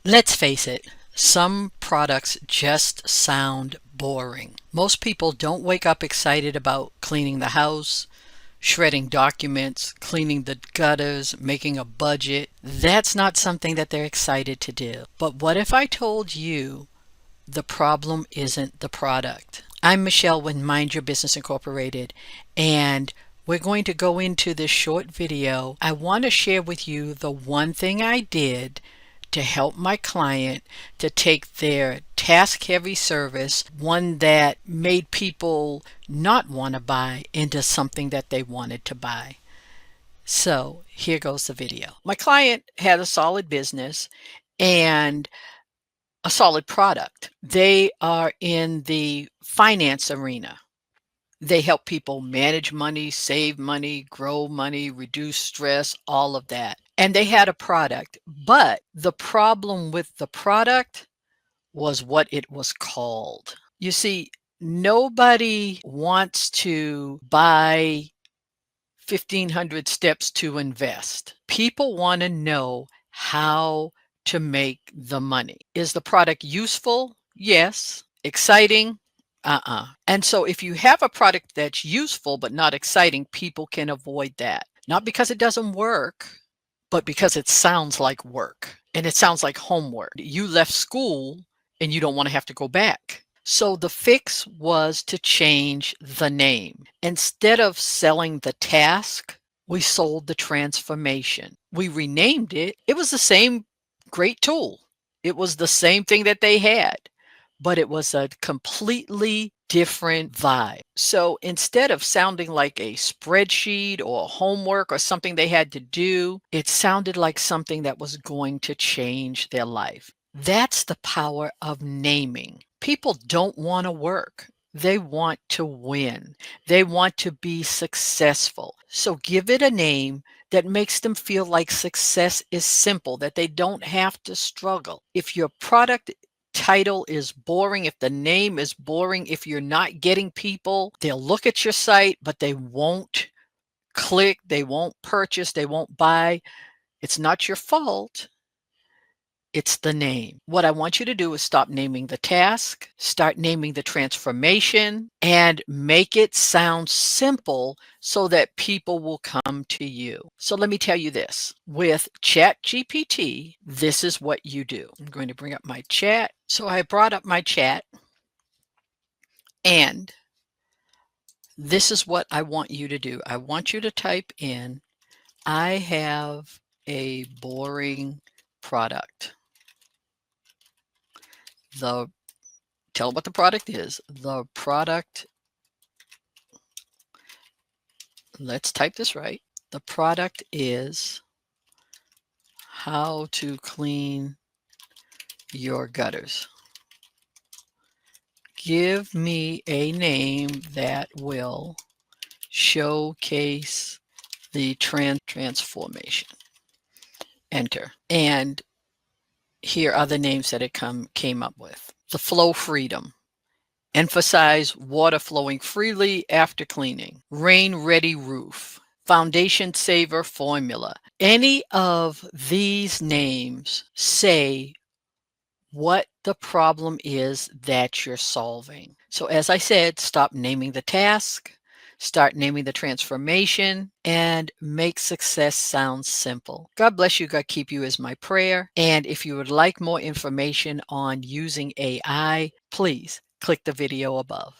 Let's face it, some products just sound boring. Most people don't wake up excited about cleaning the house, shredding documents, cleaning the gutters, making a budget. That's not something that they're excited to do. But what if I told you the problem isn't the product? I'm Michelle with Mind Your Business Incorporated, and we're going to go into this short video. I want to share with you the one thing I did to help my client to take their task heavy service, one that made people not want to buy, into something that they wanted to buy. So here goes the video. My client had a solid business and a solid product. They are in the finance arena. They help people manage money, save money, grow money, reduce stress, all of that. And they had a product, but the problem with the product was what it was called. You see, nobody wants to buy 1,500 steps to invest. People want to know how to make the money. Is the product useful? Yes. Exciting? And so if you have a product that's useful but not exciting, people can avoid that. Not because it doesn't work, but because it sounds like work and it sounds like homework. You left school and you don't want to have to go back. So the fix was to change the name. Instead of selling the task, we sold the transformation. We renamed it. It was the same great tool. It was the same thing that they had, but it was a completely different vibe. So instead of sounding like a spreadsheet or homework or something they had to do, it sounded like something that was going to change their life. That's the power of naming. People don't want to work. They want to win. They want to be successful. So give it a name that makes them feel like success is simple, that they don't have to struggle. If your product title is boring, if the name is boring, if you're not getting people, they'll look at your site, but they won't click, they won't purchase, they won't buy. It's not your fault. It's the name. What I want you to do is stop naming the task, start naming the transformation, and make it sound simple so that people will come to you. So let me tell you this. With ChatGPT, this is what you do. I'm going to bring up my chat. So I brought up my chat, and this is what I want you to do. I want you to type in, I have a boring product. Tell what the product is. The product, let's type this right. The product is how to clean your gutters. Give me a name that will showcase the transformation. Enter. And here are the names that it came up with. The Flow Freedom. Emphasize water flowing freely after cleaning. Rain Ready Roof. Foundation Saver Formula. Any of these names say what the problem is that you're solving. So as I said, stop naming the task, start naming the transformation, and make success sound simple. God bless you. God keep you is my prayer. And if you would like more information on using AI, please click the video above.